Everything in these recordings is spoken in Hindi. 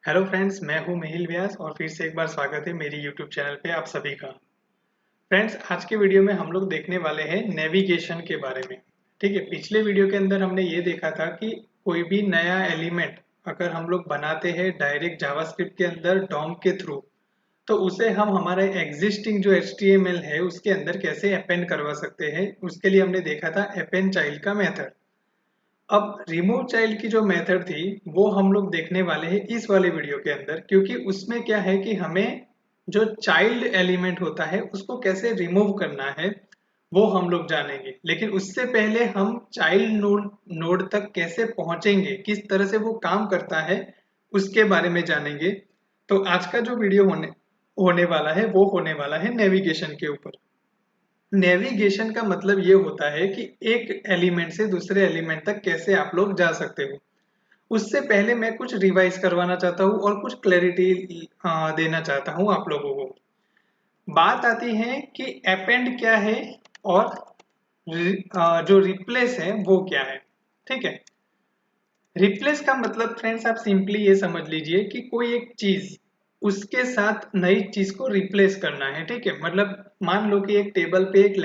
हेलो फ्रेंड्स, मैं हूं मेहिल व्यास और फिर से एक बार स्वागत है मेरी यूट्यूब चैनल पे आप सभी का। फ्रेंड्स, आज के वीडियो में हम लोग देखने वाले हैं नेविगेशन के बारे में। ठीक है, पिछले वीडियो के अंदर हमने ये देखा था कि कोई भी नया एलिमेंट अगर हम लोग बनाते हैं डायरेक्ट जावास्क्रिप्ट के अंदर डॉम के थ्रू, तो उसे हम हमारे एग्जिस्टिंग जो HTML है उसके अंदर कैसे अपेंड करवा सकते हैं। उसके लिए हमने देखा था अपेंड चाइल्ड का मेथड। अब रिमूव चाइल्ड की जो मेथड थी वो हम लोग देखने वाले हैं इस वाले वीडियो के अंदर, क्योंकि उसमें क्या है कि हमें जो चाइल्ड एलिमेंट होता है उसको कैसे रिमूव करना है वो हम लोग जानेंगे। लेकिन उससे पहले हम चाइल्ड नोड तक कैसे पहुंचेंगे, किस तरह से वो काम करता है, उसके बारे में जानेंगे। तो आज का जो वीडियो होने होने वाला है वो होने वाला है नेविगेशन के ऊपर। नेविगेशन का मतलब ये होता है कि एक एलिमेंट से दूसरे एलिमेंट तक कैसे आप लोग जा सकते हो। उससे पहले मैं कुछ रिवाइज करवाना चाहता हूँ और कुछ क्लैरिटी देना चाहता हूँ आप लोगों को। बात आती है कि अपेंड क्या है और जो रिप्लेस है वो क्या है। ठीक है, रिप्लेस का मतलब फ्रेंड्स आप सिंपली ये समझ लीजिए कि कोई एक चीज उसके साथ नई चीज को रिप्लेस करना है। ठीक है, मतलब मान लो कि एक टेबल पे एक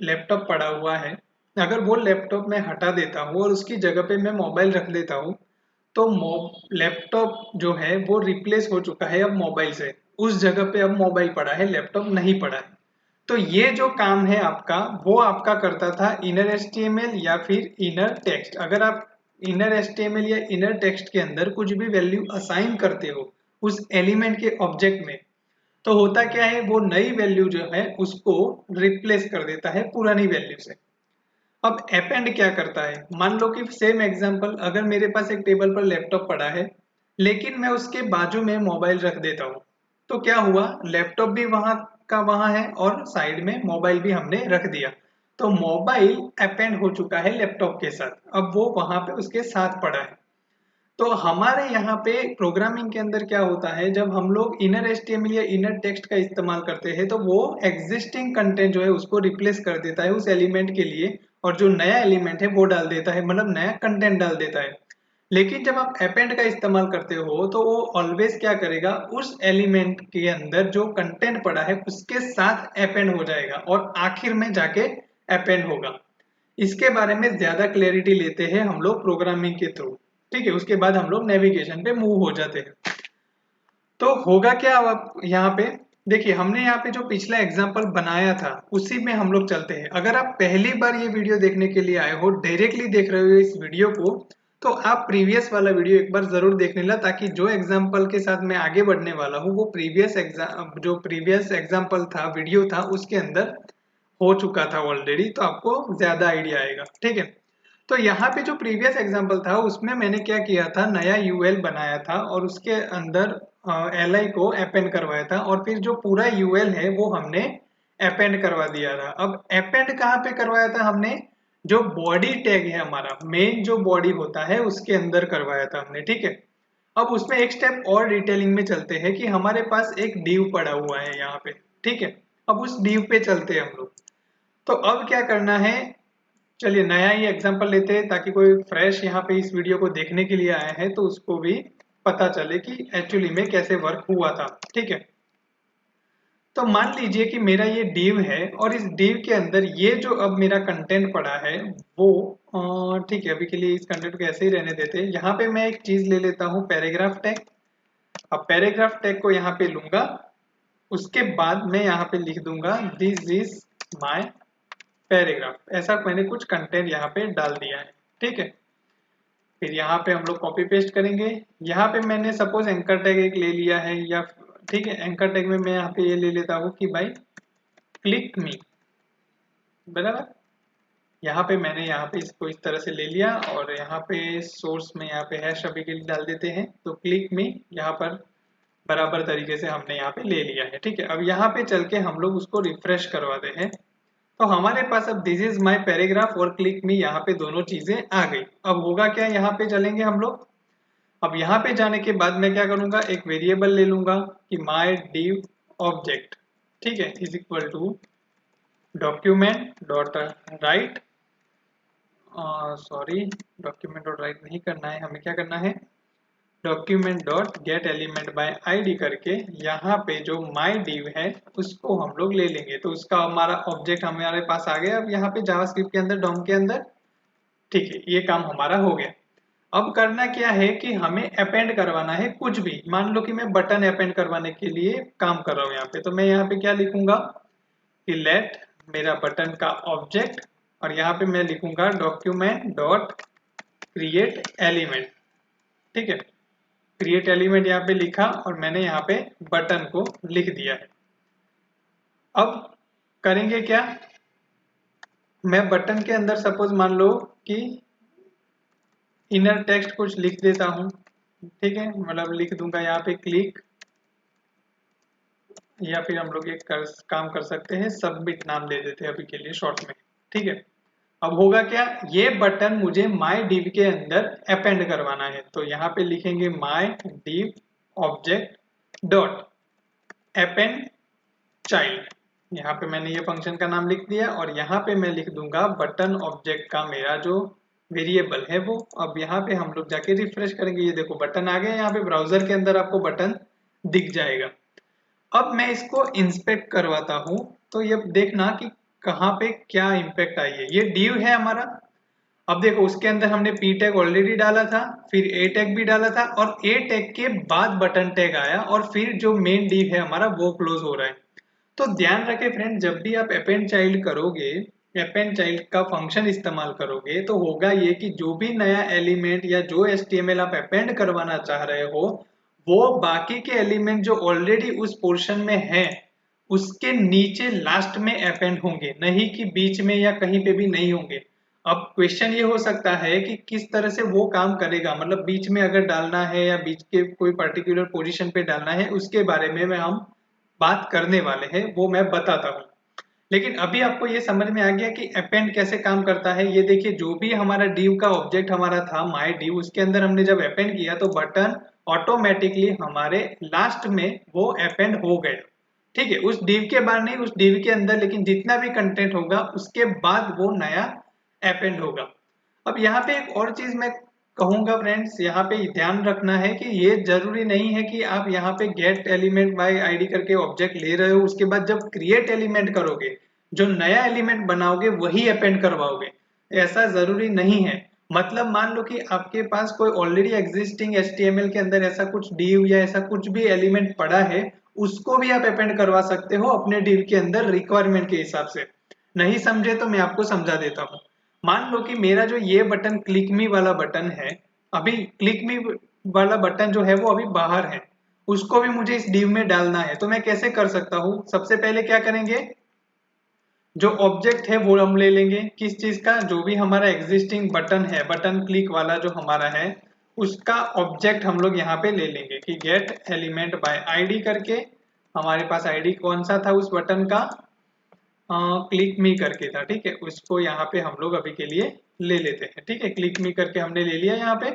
लैपटॉप पड़ा हुआ है। अगर वो लैपटॉप मैं हटा देता हूँ और उसकी जगह पे मैं मोबाइल रख देता हूँ, तो लैपटॉप जो है वो रिप्लेस हो चुका है अब मोबाइल से। उस जगह पे अब मोबाइल पड़ा है, लैपटॉप नहीं पड़ा है। तो ये जो काम है आपका, वो आपका करता था इनर HTML या फिर इनर टेक्स्ट। अगर आप इनर HTML या इनर टेक्स्ट के अंदर कुछ भी वैल्यू असाइन करते हो उस एलिमेंट के ऑब्जेक्ट में, तो होता क्या है, वो नई वैल्यू जो है उसको रिप्लेस कर देता है पुरानी वैल्यू से। अब अपेंड क्या करता है, मान लो कि सेम एग्जांपल, अगर मेरे पास एक टेबल पर लैपटॉप पड़ा है लेकिन मैं उसके बाजू में मोबाइल रख देता हूँ, तो क्या हुआ, लैपटॉप भी वहां का वहां है और साइड में मोबाइल भी हमने रख दिया। तो मोबाइल अपेंड हो चुका है लैपटॉप के साथ, अब वो वहां पे उसके साथ पड़ा है। तो हमारे यहाँ पे प्रोग्रामिंग के अंदर क्या होता है, जब हम लोग इनर HTML या इनर टेक्स्ट का इस्तेमाल करते हैं तो वो एग्जिस्टिंग कंटेंट जो है उसको रिप्लेस कर देता है उस एलिमेंट के लिए, और जो नया एलिमेंट है वो डाल देता है, मतलब नया कंटेंट डाल देता है। लेकिन जब आप अपेंड का इस्तेमाल करते हो तो वो ऑलवेज क्या करेगा, उस एलिमेंट के अंदर जो कंटेंट पड़ा है उसके साथ अपेंड हो जाएगा और आखिर में जाके अपेंड होगा। इसके बारे में ज्यादा क्लैरिटी लेते हैं हम लोग प्रोग्रामिंग के थ्रू। ठीक है, उसके बाद हम लोग नेविगेशन पे मूव हो जाते हैं। तो होगा क्या अब आप यहाँ पे देखिए, हमने यहाँ पे जो पिछला एग्जांपल बनाया था उसी में हम लोग चलते हैं। अगर आप पहली बार ये वीडियो देखने के लिए आए हो, डायरेक्टली देख रहे हो इस वीडियो को, तो आप प्रीवियस वाला वीडियो एक बार जरूर देख लेना, ताकि जो एग्जाम्पल के साथ मैं आगे बढ़ने वाला हूँ वो प्रीवियस एग्जाम्पल था, वीडियो था, उसके अंदर हो चुका था ऑलरेडी, तो आपको ज्यादा आइडिया आएगा। ठीक है, तो यहाँ पे जो प्रीवियस एग्जांपल था उसमें मैंने क्या किया था, नया यूएल बनाया था और उसके अंदर एल को अपेंड करवाया था, और फिर जो पूरा यूएल है वो हमने अपेंड करवा दिया था। अब अपेंड कहाँ पे करवाया था हमने, जो बॉडी टैग है हमारा, मेन जो बॉडी होता है उसके अंदर करवाया था हमने। ठीक है, अब उसमें एक स्टेप और डिटेलिंग में चलते हैं कि हमारे पास एक डिव पड़ा हुआ है यहाँ पे। ठीक है, अब उस डिव पे चलते हैं हम लोग। तो अब क्या करना है, चलिए नया ही एग्जांपल लेते हैं ताकि कोई फ्रेश यहाँ पे इस वीडियो को देखने के लिए आया है तो उसको भी पता चले कि एक्चुअली में कैसे वर्क हुआ था। ठीक है, तो मान लीजिए कि मेरा ये div है और इस div के अंदर ये जो अब मेरा कंटेंट पड़ा है वो ठीक है, अभी के लिए इस कंटेंट को ऐसे ही रहने देते हैं। यहाँ पे मैं एक चीज ले लेता हूँ, पैराग्राफ टैग। अब पैराग्राफ टैग को यहाँ पे लूंगा, उसके बाद मैं यहाँ पे लिख दूंगा दिस इज माय पैराग्राफ। ऐसा मैंने कुछ कंटेंट यहाँ पे डाल दिया है। ठीक है, फिर यहाँ पे हम लोग कॉपी पेस्ट करेंगे। यहाँ पे मैंने सपोज एंकर टैग एक ले लिया है, या ठीक है, एंकर टैग में मैं यहाँ पे ये ले लेता हूँ कि भाई क्लिक मी, बराबर। यहाँ पे मैंने यहाँ पे इसको इस तरह से ले लिया, और यहाँ पे सोर्स में यहाँ पे हैश अभी के लिए डाल देते हैं, तो क्लिक मी यहाँ पर बराबर तरीके से हमने यहाँ पे ले लिया है। ठीक है, अब यहाँ पे चल के हम लोग उसको रिफ्रेश करवाते हैं, तो हमारे पास अब दिस इज माय पैराग्राफ और क्लिक मी यहाँ पे दोनों चीजें आ गई। अब होगा क्या, यहाँ पे चलेंगे हम लोग। अब यहाँ पे जाने के बाद मैं क्या करूंगा, एक वेरिएबल ले लूंगा कि माय डिव ऑब्जेक्ट, ठीक है, is equal to document dot write, sorry, document dot write नहीं करना है, हमें क्या करना है, document dot get element by ID करके यहाँ पे जो माई डिव है उसको हम लोग ले लेंगे। तो उसका हमारा ऑब्जेक्ट हमारे पास आ गया अब यहाँ पे जावास्क्रिप्ट के अंदर, डॉम के अंदर। ठीक है, ये काम हमारा हो गया। अब करना क्या है कि हमें अपेंड करवाना है कुछ भी। मान लो कि मैं बटन अपेंड करवाने के लिए काम कर रहा हूँ यहाँ पे, तो मैं यहाँ पे क्या लिखूंगा कि लेट मेरा बटन का ऑब्जेक्ट, और यहाँ पे मैं लिखूंगा डॉक्यूमेंट डॉट क्रिएट एलिमेंट। ठीक है, क्रिएट एलिमेंट यहाँ पे लिखा और मैंने यहाँ पे बटन को लिख दिया है। अब करेंगे क्या, मैं बटन के अंदर सपोज मान लो कि इनर टेक्स्ट कुछ लिख देता हूं। ठीक है, मतलब लिख दूंगा यहाँ पे क्लिक, या फिर हम लोग एक काम कर सकते हैं, सबमिट नाम दे देते हैं अभी के लिए शॉर्ट में। ठीक है, अब होगा क्या, ये बटन मुझे माई डिव के अंदर अपेंड करवाना है। तो यहाँ पे लिखेंगे my div object dot append child. यहाँ पे मैंने ये फंक्शन का नाम लिख दिया और यहाँ पे मैं लिख दूंगा बटन ऑब्जेक्ट का मेरा जो वेरिएबल है वो। अब यहाँ पे हम लोग जाके रिफ्रेश करेंगे, ये देखो बटन आ गया, यहाँ पे ब्राउजर के अंदर आपको बटन दिख जाएगा। अब मैं इसको इंस्पेक्ट करवाता हूँ, तो ये देखना कि कहाँ पे क्या इम्पैक्ट आई है। ये डिव है हमारा। अब देखो उसके अंदर हमने पी टैग ऑलरेडी डाला था, फिर ए टैग भी डाला था, और ए टैग के बाद बटन टैग आया, और फिर जो मेन डिव है हमारा वो क्लोज हो रहा है। तो ध्यान रखें फ्रेंड, जब भी आप अपेंड चाइल्ड करोगे, अपेंड चाइल्ड का फंक्शन इस्तेमाल करोगे, तो होगा ये कि जो भी नया एलिमेंट या जो एचटीएमएल आप अपेंड करवाना चाह रहे हो, वो बाकी के एलिमेंट जो ऑलरेडी उस पोर्शन में है उसके नीचे लास्ट में अपेंड होंगे, नहीं कि बीच में या कहीं पे भी नहीं होंगे। अब क्वेश्चन ये हो सकता है कि किस तरह से वो काम करेगा, मतलब बीच में अगर डालना है या बीच के कोई पर्टिकुलर पोजीशन पे डालना है, उसके बारे में हम बात करने वाले हैं, वो मैं बताता हूँ। लेकिन अभी आपको ये समझ में आ गया कि अपेंड कैसे काम करता है। ये देखिए, जो भी हमारा डिव का ऑब्जेक्ट हमारा था माई डिव, उसके अंदर हमने जब अपेंड किया तो बटन ऑटोमेटिकली हमारे लास्ट में वो अपेंड हो गए। ठीक है, उस डिव के बाद नहीं, उस डिव के अंदर, लेकिन जितना भी कंटेंट होगा उसके बाद वो नया अपेंड होगा। अब यहाँ पे एक और चीज मैं कहूंगा फ्रेंड्स, यहाँ पे ध्यान रखना है कि ये जरूरी नहीं है कि आप यहाँ पे गेट एलिमेंट बाय आईडी करके ऑब्जेक्ट ले रहे हो, उसके बाद जब क्रिएट एलिमेंट करोगे, जो नया एलिमेंट बनाओगे वही अपेंड करवाओगे, ऐसा जरूरी नहीं है। मतलब मान लो कि आपके पास कोई ऑलरेडी एग्जिस्टिंग एचटीएमएल के अंदर ऐसा कुछ डिव या ऐसा कुछ भी एलिमेंट पड़ा है, उसको भी आप अपेंड करवा सकते हो अपने डिव के अंदर रिक्वायरमेंट के हिसाब से। नहीं समझे तो मैं आपको समझा देता हूँ। मान लो कि मेरा जो ये बटन क्लिक मी वाला बटन है, अभी क्लिक मी वाला बटन जो है वो अभी बाहर है, उसको भी मुझे इस डिव में डालना है। तो मैं कैसे कर सकता हूँ, सबसे पहले क्या करेंगे, जो ऑब्जेक्ट है वो हम ले लेंगे, किस चीज का, जो भी हमारा एग्जिस्टिंग बटन है, बटन क्लिक वाला जो हमारा है, उसका ऑब्जेक्ट हम लोग यहाँ पे ले लेंगे कि गेट एलिमेंट बाय आईडी करके। हमारे पास आईडी कौन सा था उस बटन का, क्लिक मी करके था। ठीक है, उसको यहाँ पे हम लोग अभी के लिए ले लेते हैं। ठीक है, क्लिक मी करके हमने ले लिया यहाँ पे।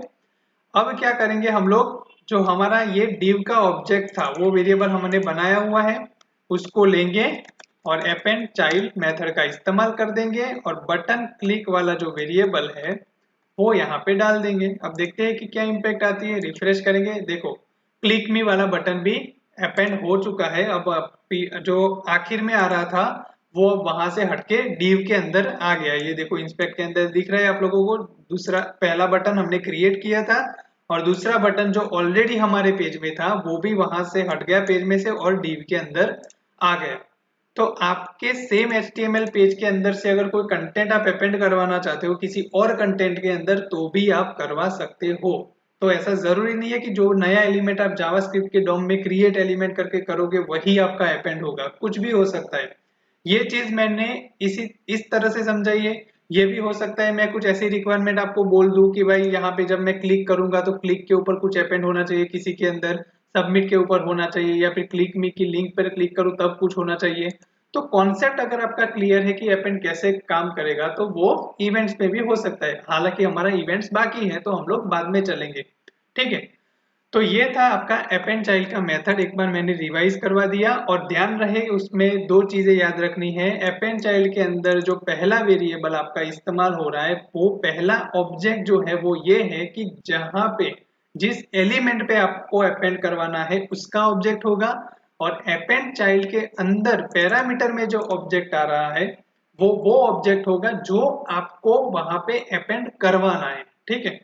अब क्या करेंगे हम लोग, जो हमारा ये डिव का ऑब्जेक्ट था वो वेरिएबल हमने बनाया हुआ है, उसको लेंगे और अपेंड चाइल्ड मेथड का इस्तेमाल कर देंगे, और बटन क्लिक वाला जो वेरिएबल है वो यहाँ पे डाल देंगे। अब देखते हैं कि क्या इम्पैक्ट आती है, रिफ्रेश करेंगे, देखो क्लिक मी वाला बटन भी अपेंड हो चुका है। अब जो आखिर में आ रहा था वो वहां से हटके डिव के अंदर आ गया। ये देखो इंस्पेक्ट के अंदर दिख रहा है आप लोगों को, दूसरा पहला बटन हमने क्रिएट किया था और दूसरा बटन जो ऑलरेडी हमारे पेज में था वो भी वहां से हट गया पेज में से और डिव के अंदर आ गया। तो आपके सेम HTML पेज के अंदर से अगर कोई कंटेंट आप अपेंड करवाना चाहते हो किसी और कंटेंट के अंदर, तो भी आप करवा सकते हो। तो ऐसा जरूरी नहीं है कि जो नया एलिमेंट आप जावास्क्रिप्ट के डॉम में क्रिएट एलिमेंट करके करोगे वही आपका अपेंड होगा, कुछ भी हो सकता है। ये चीज मैंने इस तरह से समझाई है। ये भी हो सकता है मैं कुछ ऐसी रिक्वायरमेंट आपको बोल दूं कि भाई यहाँ पे जब मैं क्लिक करूंगा तो क्लिक के ऊपर कुछ अपेंड होना चाहिए किसी के अंदर, सबमिट के ऊपर होना चाहिए, या फिर क्लिक मी की लिंक पर क्लिक करूं तब कुछ होना चाहिए। तो कॉन्सेप्ट अगर आपका क्लियर है कि अपेंड कैसे काम करेगा, तो वो इवेंट्स में भी हो सकता है। हालांकि हमारा इवेंट्स बाकी है तो हम लोग बाद में चलेंगे। ठीक है, तो ये था आपका अपेंड चाइल्ड का मेथड, एक बार मैंने रिवाइज करवा दिया। और ध्यान रहे उसमें दो चीजें याद रखनी है। अपेंड चाइल्ड के अंदर जो पहला वेरिएबल आपका इस्तेमाल हो रहा है, वो पहला ऑब्जेक्ट जो है वो ये है कि जहां पे जिस एलिमेंट पे आपको अपेंड करवाना है उसका ऑब्जेक्ट होगा, और अपेंड चाइल्ड के अंदर पैरामीटर में जो ऑब्जेक्ट आ रहा है वो ऑब्जेक्ट होगा जो आपको वहां पे अपेंड करवाना है। ठीक है,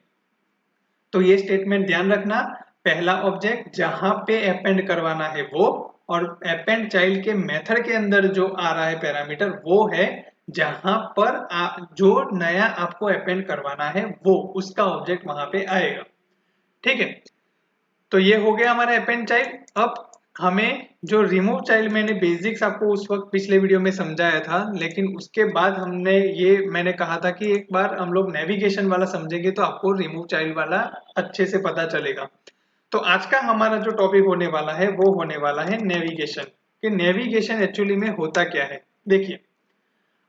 तो ये स्टेटमेंट ध्यान रखना, पहला ऑब्जेक्ट जहां पे अपेंड करवाना है वो, और अपेंड चाइल्ड के मेथड के अंदर जो आ रहा है पैरामीटर वो है जहां पर जो नया आपको अपेंड करवाना है वो उसका ऑब्जेक्ट वहां पे आएगा। ठीक है, तो ये हो गया हमारा अपेंड चाइल्ड। अब हमें जो रिमूव चाइल्ड, मैंने बेसिक्स आपको उस वक्त पिछले वीडियो में समझाया था, लेकिन उसके बाद मैंने कहा था कि एक बार हम लोग नेविगेशन वाला समझेंगे तो आपको रिमूव चाइल्ड वाला अच्छे से पता चलेगा। तो आज का हमारा जो टॉपिक होने वाला है वो होने वाला है नेविगेशन, कि नेविगेशन एक्चुअली में होता क्या है। देखिए,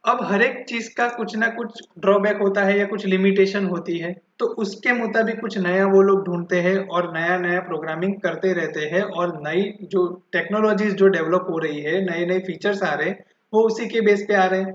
अब हर एक चीज का कुछ ना कुछ ड्रॉबैक होता है या कुछ लिमिटेशन होती है, तो उसके मुताबिक कुछ नया वो लोग ढूंढते हैं और नया नया प्रोग्रामिंग करते रहते हैं, और नई जो टेक्नोलॉजीज जो डेवलप हो रही है, नए नए फीचर्स आ रहे हैं, वो उसी के बेस पे आ रहे हैं।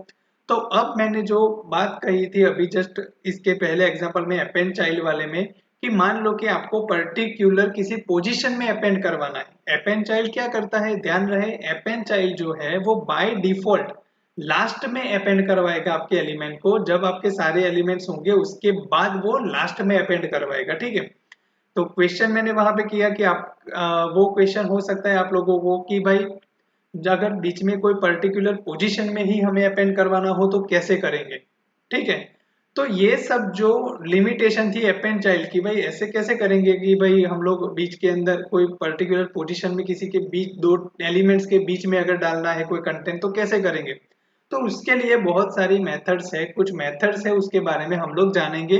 तो अब मैंने जो बात कही थी अभी जस्ट इसके पहले एग्जाम्पल में अपेंड चाइल्ड वाले में, कि मान लो कि आपको पर्टिकुलर किसी पोजीशन में अपेंड करवाना है। अपेंड चाइल्ड क्या करता है, ध्यान रहे, अपेंड चाइल्ड जो है वो बाय डिफॉल्ट लास्ट में अपेंड करवाएगा आपके एलिमेंट को। जब आपके सारे एलिमेंट्स होंगे उसके बाद वो लास्ट में अपेंड करवाएगा। ठीक है, तो क्वेश्चन मैंने वहां पे किया कि आप वो क्वेश्चन हो सकता है आप लोगों को कि भाई अगर बीच में कोई पर्टिकुलर पोजीशन में ही हमें अपेंड करवाना हो तो कैसे करेंगे। ठीक है, तो ये सब जो लिमिटेशन थी अपेंड चाइल्ड की, भाई ऐसे कैसे करेंगे कि भाई हम लोग बीच के अंदर कोई पर्टिकुलर पोजीशन में किसी के बीच दो एलिमेंट्स के बीच में अगर डालना है कोई कंटेंट तो कैसे करेंगे। तो उसके लिए बहुत सारी मेथड्स है, कुछ मेथड्स है उसके बारे में हम लोग जानेंगे।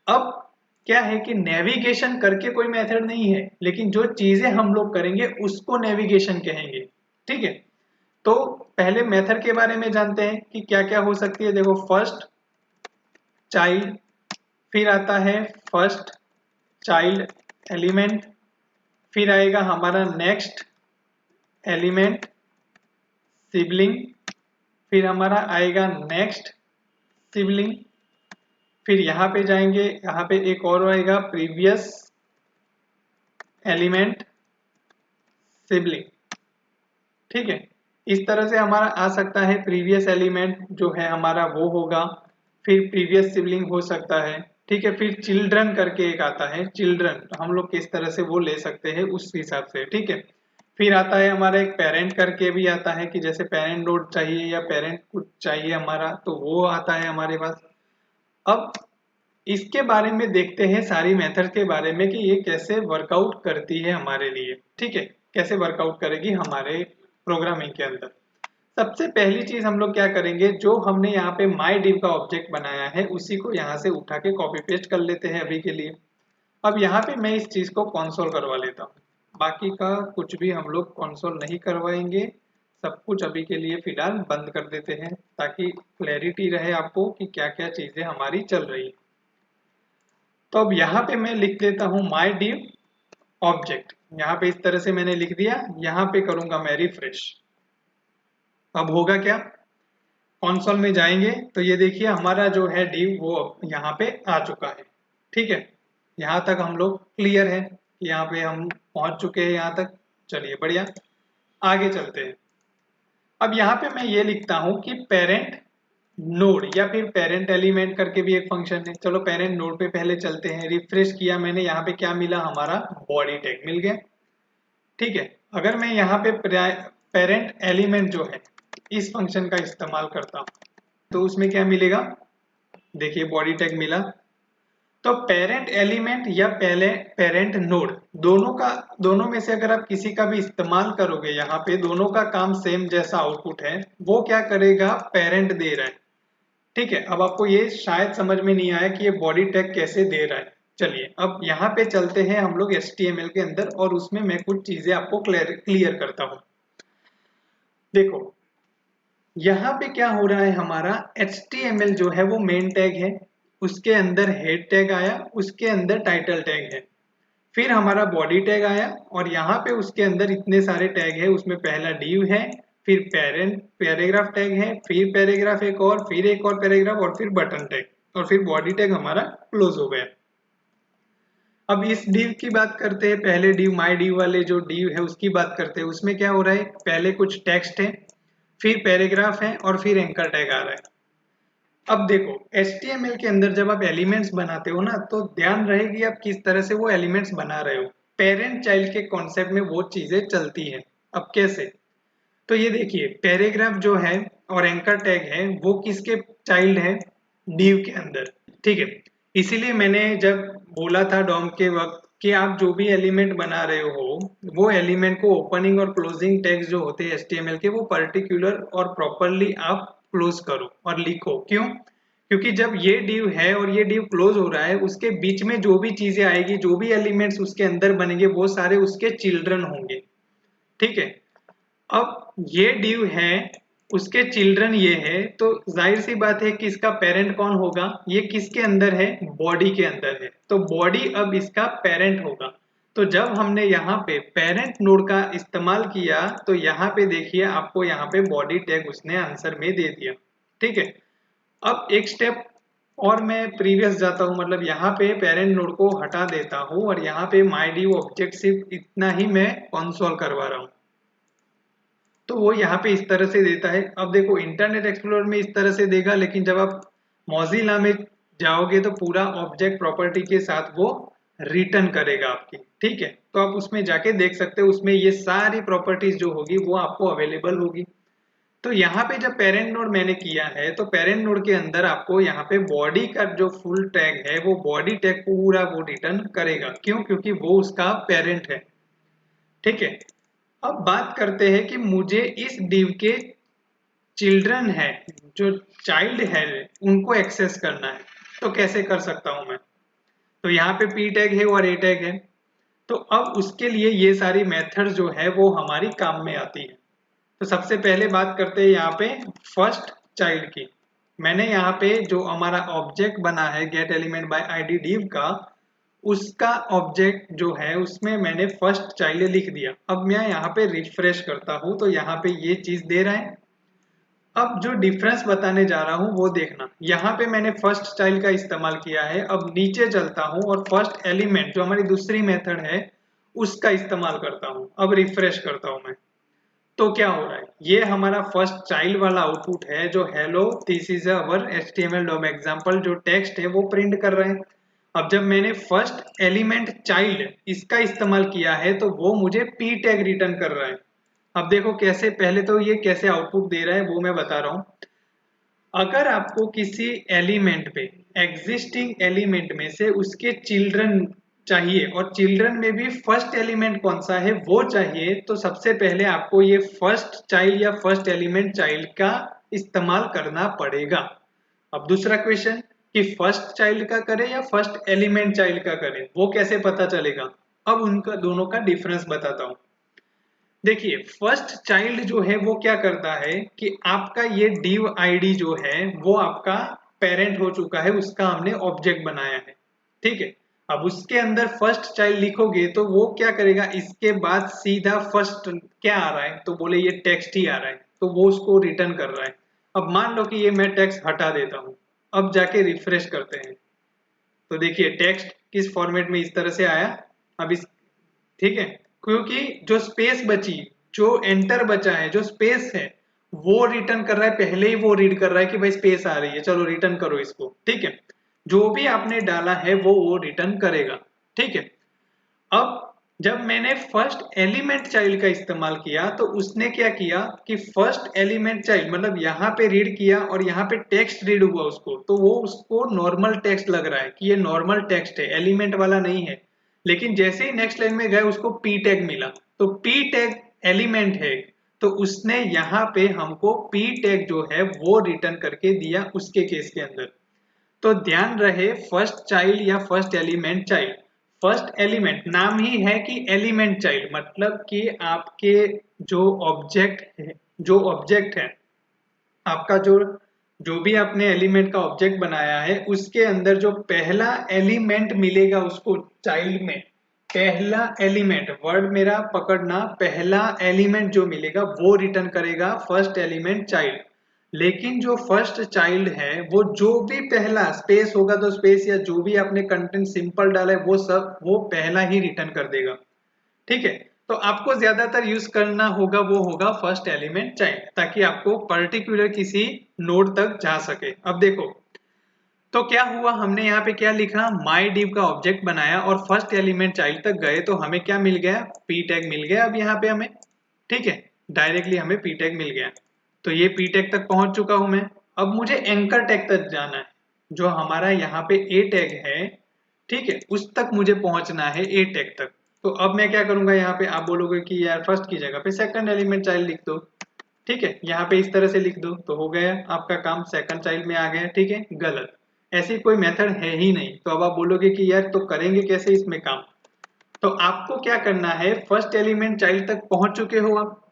अब क्या है कि नेविगेशन करके कोई मेथड नहीं है, लेकिन जो चीजें हम लोग करेंगे उसको नेविगेशन कहेंगे। ठीक है, तो पहले मेथड के बारे में जानते हैं कि क्या क्या हो सकती है। देखो, फर्स्ट चाइल्ड, फिर आता है फर्स्ट चाइल्ड एलिमेंट, फिर आएगा हमारा नेक्स्ट एलिमेंट सिबलिंग, फिर हमारा आएगा नेक्स्ट सिबलिंग, फिर यहाँ पे जाएंगे, यहाँ पे एक और आएगा प्रीवियस एलिमेंट सिबलिंग। ठीक है, इस तरह से हमारा आ सकता है, प्रीवियस एलिमेंट जो है हमारा वो होगा, फिर प्रीवियस सिबलिंग हो सकता है। ठीक है, फिर चिल्ड्रन करके एक आता है, चिल्ड्रन हम लोग किस तरह से वो ले सकते हैं उस हिसाब से। ठीक है, फिर आता है हमारा एक पेरेंट करके भी आता है, कि जैसे पेरेंट नोड चाहिए या पेरेंट कुछ चाहिए हमारा, तो वो आता है हमारे पास। अब इसके बारे में देखते हैं सारी मेथड के बारे में कि ये कैसे वर्कआउट करती है हमारे लिए। ठीक है, कैसे वर्कआउट करेगी हमारे प्रोग्रामिंग के अंदर। सबसे पहली चीज हम लोग क्या करेंगे, जो हमने यहाँ पे माई डिव का ऑब्जेक्ट बनाया है उसी को यहाँ से उठा के कॉपी पेस्ट कर लेते हैं अभी के लिए। अब यहाँ पे मैं इस चीज को कंसोल करवा लेता हूँ, बाकी का कुछ भी हम लोग कंसोल नहीं करवाएंगे, सब कुछ अभी के लिए फिलहाल बंद कर देते हैं ताकि क्लैरिटी रहे आपको कि क्या क्या चीजें हमारी चल रही है। तो अब यहाँ पे मैं लिख देता हूँ माई डिव ऑब्जेक्ट, यहाँ पे इस तरह से मैंने लिख दिया, यहाँ पे करूंगा मैं रिफ्रेश। अब होगा क्या, कंसोल में जाएंगे तो ये देखिए हमारा जो है डिव वो यहाँ पे आ चुका है। ठीक है, यहाँ तक हम लोग क्लियर है, यहाँ पे हम पहुंच चुके हैं यहाँ तक। चलिए बढ़िया, आगे चलते हैं। अब यहाँ पे मैं ये लिखता हूँ कि पेरेंट नोड या फिर पेरेंट एलिमेंट करके भी एक फंक्शन है। चलो पेरेंट नोड पे पहले चलते हैं, रिफ्रेश किया मैंने, यहाँ पे क्या मिला, हमारा बॉडी टैग मिल गया। ठीक है, अगर मैं यहाँ पे पेरेंट एलिमेंट जो है इस फंक्शन का इस्तेमाल करता हूँ तो उसमें क्या मिलेगा, देखिए बॉडी टैग मिला। तो पेरेंट एलिमेंट या पहले पेरेंट नोड, दोनों में से अगर आप किसी का भी इस्तेमाल करोगे, यहाँ पे दोनों का काम सेम जैसा आउटपुट है, वो क्या करेगा, पेरेंट दे रहा है। ठीक है, अब आपको ये शायद समझ में नहीं आया कि ये बॉडी टैग कैसे दे रहा है। चलिए अब यहाँ पे चलते हैं हम लोग HTML के अंदर, और उसमें मैं कुछ चीजें आपको क्लियर करता हूँ। देखो यहाँ पे क्या हो रहा है, हमारा HTML जो है वो मेन टैग है, उसके अंदर हेड टैग आया, उसके अंदर टाइटल टैग है, फिर हमारा बॉडी टैग आया, और यहाँ पे उसके अंदर इतने सारे टैग है, उसमें पहला div है, फिर पेरेंट पैराग्राफ टैग है, फिर पैराग्राफ एक और, फिर एक और पैराग्राफ, और फिर बटन टैग, और फिर बॉडी टैग हमारा क्लोज हो गया। अब इस div की बात करते हैं, पहले div my div वाले जो div है उसकी बात करते हैं। उसमें क्या हो रहा है, पहले कुछ टेक्स्ट है, फिर पैराग्राफ है और फिर एंकर टैग आ रहा है। अब देखो HTML के अंदर जब आप एलिमेंट्स बनाते हो ना, तो ध्यान रहेगी आप किस तरह से वो एलिमेंट्स बना रहे हो। पेरेंट चाइल्ड के कॉन्सेप्ट में वो चीजें चलती हैं। अब कैसे, तो ये देखिए पैराग्राफ जो है और एंकर टैग है वो किसके चाइल्ड है, div के अंदर, ठीक है। इसीलिए मैंने जब बोला था डॉम के वक्त कि आप जो भी एलिमेंट बना रहे हो वो एलिमेंट को ओपनिंग और क्लोजिंग टैग्स जो होते हैं HTML के वो पर्टिकुलर और प्रॉपरली आप क्लोज करो और लिखो। क्यों, क्योंकि जब ये div है और ये div क्लोज हो रहा है, उसके बीच में जो भी चीजें आएगी, जो भी एलिमेंट्स उसके अंदर बनेंगे वो सारे उसके चिल्ड्रन होंगे, ठीक है। अब ये div है, उसके चिल्ड्रन ये है, तो जाहिर सी बात है कि इसका पेरेंट कौन होगा, ये किसके अंदर है, बॉडी के अंदर है, तो बॉडी अब इसका पेरेंट होगा। तो जब हमने यहाँ पे पेरेंट नोड का इस्तेमाल किया तो यहाँ पे देखिए आपको यहाँ पे बॉडी टैग उसने आंसर में दे दिया, ठीक है। अब एक स्टेप और मैं प्रीवियस जाता हूँ, मतलब यहाँ पे पेरेंट नोड को हटा देता हूँ और यहाँ पे माई div ऑब्जेक्ट सिर्फ इतना ही मैं कंसोल करवा रहा हूँ, तो वो यहाँ पे इस तरह से देता है। अब देखो इंटरनेट एक्सप्लोरर में इस तरह से देगा, लेकिन जब आप मौजिला में जाओगे तो पूरा ऑब्जेक्ट प्रॉपर्टी के साथ वो रिटर्न करेगा आपकी, ठीक है। तो आप उसमें जाके देख सकते हो, उसमें ये सारी प्रॉपर्टीज जो होगी वो आपको अवेलेबल होगी। तो यहाँ पे जब पेरेंट नोड मैंने किया है तो पेरेंट नोड के अंदर आपको यहाँ पे बॉडी का जो फुल टैग है वो बॉडी टैग पूरा वो रिटर्न करेगा। क्यों, क्योंकि वो उसका पेरेंट है, ठीक है। अब बात करते हैं कि मुझे इस div के चिल्ड्रन है, जो चाइल्ड है, उनको एक्सेस करना है, तो कैसे कर सकता हूं मैं। तो यहाँ पे p टैग है और a टैग है, तो अब उसके लिए ये सारी मेथड जो है वो हमारी काम में आती है। तो सबसे पहले बात करते हैं यहाँ पे फर्स्ट चाइल्ड की। मैंने यहाँ पे जो हमारा ऑब्जेक्ट बना है gate element by ID div का, उसका ऑब्जेक्ट जो है उसमें मैंने फर्स्ट चाइल्ड लिख दिया। अब मैं यहाँ पे रिफ्रेश करता हूँ तो यहाँ पे ये चीज दे रहा है। अब जो डिफरेंस बताने जा रहा हूँ वो देखना, यहाँ पे मैंने फर्स्ट चाइल्ड का इस्तेमाल किया है। अब नीचे चलता हूँ और फर्स्ट एलिमेंट जो हमारी दूसरी मेथड है उसका इस्तेमाल करता हूँ। अब रिफ्रेश करता हूँ मैं, तो क्या हो रहा है, ये हमारा फर्स्ट चाइल्ड वाला आउटपुट है जो hello this is our HTML DOM example जो टेक्स्ट है वो प्रिंट कर रहा है। अब जब मैंने फर्स्ट एलिमेंट चाइल्ड इसका इस्तेमाल किया है तो वो मुझे p टैग रिटर्न कर रहा है। अब देखो कैसे, पहले तो ये कैसे आउटपुट दे रहा है वो मैं बता रहा हूँ। अगर आपको किसी एलिमेंट पे एग्जिस्टिंग एलिमेंट में से उसके चिल्ड्रन चाहिए और चिल्ड्रन में भी फर्स्ट एलिमेंट कौन सा है वो चाहिए, तो सबसे पहले आपको ये फर्स्ट चाइल्ड या फर्स्ट एलिमेंट चाइल्ड का इस्तेमाल करना पड़ेगा। अब दूसरा क्वेश्चन कि फर्स्ट चाइल्ड का करें या फर्स्ट एलिमेंट चाइल्ड का करें, वो कैसे पता चलेगा। अब उनका दोनों का डिफरेंस बताता हूं। देखिए फर्स्ट चाइल्ड जो है वो क्या करता है कि आपका ये div id जो है वो आपका पेरेंट हो चुका है, उसका हमने ऑब्जेक्ट बनाया है, ठीक है। अब उसके अंदर फर्स्ट चाइल्ड लिखोगे तो वो क्या करेगा, इसके बाद सीधा फर्स्ट क्या आ रहा है, तो बोले ये टेक्स्ट ही आ रहा है, तो वो उसको रिटर्न कर रहा है। अब मान लो कि ये मैं टेक्स्ट हटा देता हूं, अब जाके रिफ्रेश करते हैं तो देखिए टेक्स्ट किस फॉर्मेट में इस तरह से आया। अब इस, ठीक है, क्योंकि जो स्पेस बची, जो एंटर बचा है, जो स्पेस है वो रिटर्न कर रहा है, पहले ही वो रीड कर रहा है कि भाई स्पेस आ रही है, चलो रिटर्न करो इसको, ठीक है। जो भी आपने डाला है वो रिटर्न करेगा, ठीक है। अब जब मैंने फर्स्ट एलिमेंट चाइल्ड का इस्तेमाल किया तो उसने क्या किया कि फर्स्ट एलिमेंट चाइल्ड मतलब यहाँ पे रीड किया और यहाँ पे टेक्स्ट रीड हुआ उसको, तो वो उसको नॉर्मल टेक्स्ट लग रहा है कि ये नॉर्मल टेक्स्ट है, एलिमेंट वाला नहीं है। लेकिन जैसे ही नेक्स्ट लाइन में गए उसको p टैग मिला, तो p टैग एलिमेंट है, तो उसने यहाँ पे हमको p टैग जो है वो रिटर्न करके दिया उसके केस के अंदर। तो ध्यान रहे फर्स्ट चाइल्ड या first element child, first element नाम ही है कि एलिमेंट चाइल्ड, मतलब कि आपके जो ऑब्जेक्ट है, जो ऑब्जेक्ट है आपका, जो जो भी आपने एलिमेंट का ऑब्जेक्ट बनाया है उसके अंदर जो पहला एलिमेंट मिलेगा उसको चाइल्ड में, पहला एलिमेंट, वर्ड मेरा पकड़ना, पहला एलिमेंट जो मिलेगा वो रिटर्न करेगा फर्स्ट एलिमेंट चाइल्ड। लेकिन जो फर्स्ट चाइल्ड है वो जो भी पहला स्पेस होगा तो स्पेस या जो भी आपने कंटेंट सिंपल डाला है वो सब वो पहला ही रिटर्न कर देगा। ठीक है, तो आपको ज्यादातर यूज करना होगा वो होगा फर्स्ट एलिमेंट चाइल्ड, ताकि आपको पर्टिकुलर किसी नोड तक जा सके। अब देखो, तो क्या हुआ, हमने यहाँ पे क्या लिखा, माई डिव का ऑब्जेक्ट बनाया और फर्स्ट एलिमेंट चाइल्ड तक गए तो हमें क्या मिल गया, पी टैग मिल गया। अब यहाँ पे हमें, ठीक है, डायरेक्टली हमें पी टैग मिल गया। तो ये पी टैग तक पहुंच चुका हूं मैं। अब मुझे एंकर टैग तक जाना है, जो हमारा यहाँ पे ए टैग है, ठीक है, उस तक मुझे पहुंचना है, ए टैग तक। तो अब मैं क्या करूंगा, यहाँ पे आप बोलोगे कि यार फर्स्ट की जगह पे सेकंड एलिमेंट चाइल्ड लिख दो। ठीक है, यहाँ पे इस तरह से लिख दो तो हो गया आपका काम, सेकंड चाइल्ड में आ गया। ठीक है, गलत, ऐसी कोई मेथड है ही नहीं। तो अब आप बोलोगे कि यार तो करेंगे कैसे इसमें काम। तो आपको क्या करना है, फर्स्ट एलिमेंट चाइल्ड तक पहुंच चुके हो आप।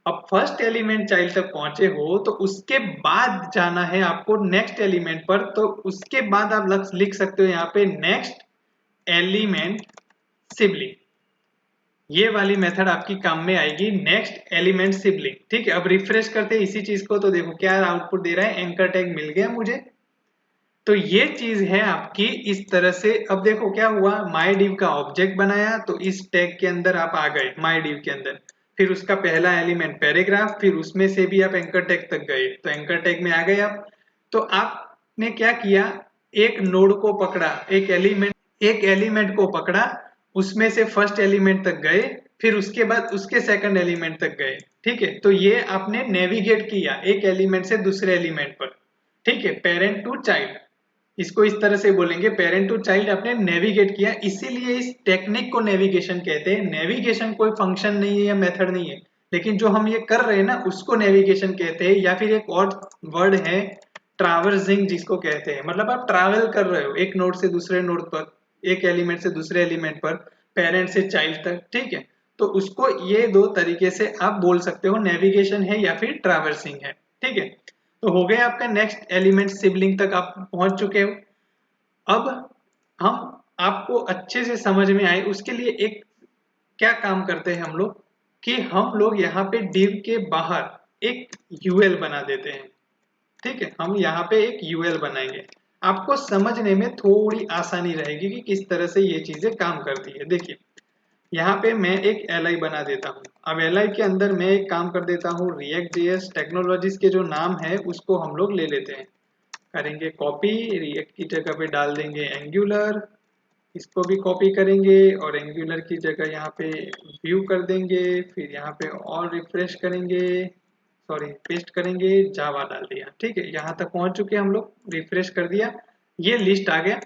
अब फर्स्ट एलिमेंट चाइल्ड तक पहुंचे हो तो उसके बाद जाना है आपको नेक्स्ट एलिमेंट पर। तो उसके बाद आप लिख सकते हो यहाँ पे नेक्स्ट एलिमेंट सिबलिंग। ये वाली मेथड आपकी काम में आएगी, नेक्स्ट एलिमेंट सिबलिंग। ठीक है, अब रिफ्रेश करते हैं इसी चीज को, तो देखो क्या आउटपुट दे रहा है, एंकर टैग मिल गया मुझे। तो ये चीज है आपकी इस तरह से। अब देखो क्या हुआ, माई डिव का ऑब्जेक्ट बनाया तो इस टैग के अंदर आप आ गए, माई डिव के अंदर। फिर उसका पहला एलिमेंट पैराग्राफ, फिर उसमें से भी आप एंकर टैग तक गए, तो एंकर टैग में आ गए आप। तो आपने क्या किया, एक नोड को पकड़ा, एक एलिमेंट को पकड़ा, उसमें से फर्स्ट एलिमेंट तक गए, फिर उसके बाद उसके सेकंड एलिमेंट तक गए। ठीक है, तो ये आपने नेविगेट किया एक एलिमेंट से दूसरे एलिमेंट पर। ठीक है, पेरेंट टू चाइल्ड, इसको इस तरह से बोलेंगे, पेरेंट टू चाइल्ड आपने नेविगेट किया, इसीलिए इस टेक्निक को नेविगेशन कहते हैं। नेविगेशन कोई फंक्शन नहीं है या मेथड नहीं है, लेकिन जो हम ये कर रहे हैं ना उसको नेविगेशन कहते हैं। या फिर एक और वर्ड है ट्रैवर्सिंग, जिसको कहते हैं, मतलब आप ट्रैवल कर रहे हो एक नोड से दूसरे नोड पर, एक एलिमेंट से दूसरे एलिमेंट पर, पेरेंट से चाइल्ड तक। ठीक है, तो उसको ये दो तरीके से आप बोल सकते हो, नेविगेशन है या फिर ट्रैवर्सिंग है। ठीक है, तो हो गया आपका नेक्स्ट एलिमेंट सिबलिंग तक आप पहुंच चुके हो। अब हम आपको अच्छे से समझ में आए उसके लिए एक क्या काम करते हैं हम लोग, कि हम लोग यहाँ पे div के बाहर एक यूएल बना देते हैं। ठीक है, हम यहाँ पे एक यूएल बनाएंगे, आपको समझने में थोड़ी आसानी रहेगी कि किस तरह से ये चीजें काम करती है। देखिए, यहाँ पे मैं एक एल बना देता हूँ। अब एल के अंदर मैं एक काम कर देता हूँ, रिएक्ट जेएस टेक्नोलॉजीज के जो नाम है उसको हम लोग ले लेते हैं, करेंगे कॉपी, रिएक्ट की जगह पे डाल देंगे एंगुलर, इसको भी कॉपी करेंगे और एंगुलर की जगह यहाँ पे व्यू कर देंगे, फिर यहाँ पे और रिफ्रेश करेंगे, सॉरी पेस्ट करेंगे, जावा डाल दिया। ठीक है, यहाँ तक पहुंच चुके हम लोग, रिफ्रेश कर दिया, ये लिस्ट आ गया।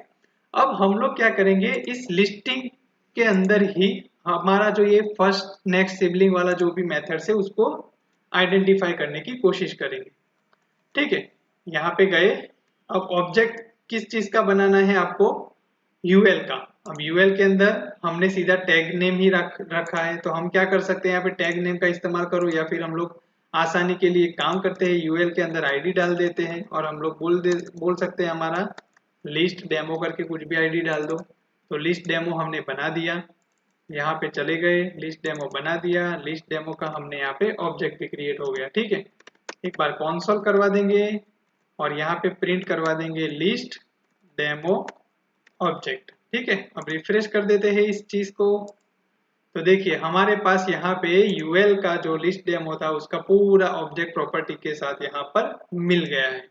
अब हम लोग क्या करेंगे, इस लिस्टिंग के अंदर ही हमारा जो ये फर्स्ट नेक्स्ट सिबलिंग वाला जो भी मेथड है उसको आइडेंटिफाई करने की कोशिश करेंगे। ठीक है, यहाँ पे गए। अब ऑब्जेक्ट किस चीज का बनाना है आपको, यूएल का। अब यूएल के अंदर हमने सीधा टैग नेम ही रखा है, तो हम क्या कर सकते हैं, यहाँ पे टैग नेम का इस्तेमाल करो, या फिर हम लोग आसानी के लिए काम करते हैं, यूएल के अंदर आईडी डाल देते हैं और हम लोग बोल सकते हैं हमारा लिस्ट डेमो करके कुछ भी आईडी डाल दो। तो लिस्ट डेमो हमने बना दिया, यहाँ पे चले गए, लिस्ट डेमो बना दिया, लिस्ट डेमो का हमने यहाँ पे ऑब्जेक्ट भी क्रिएट हो गया। ठीक है, एक बार कॉन्सोल करवा देंगे और यहाँ पे प्रिंट करवा देंगे लिस्ट डेमो ऑब्जेक्ट। ठीक है, अब रिफ्रेश कर देते हैं इस चीज को। तो देखिए हमारे पास यहाँ पे यूएल का जो लिस्ट डेमो था उसका पूरा ऑब्जेक्ट प्रॉपर्टी के साथ यहाँ पर मिल गया है।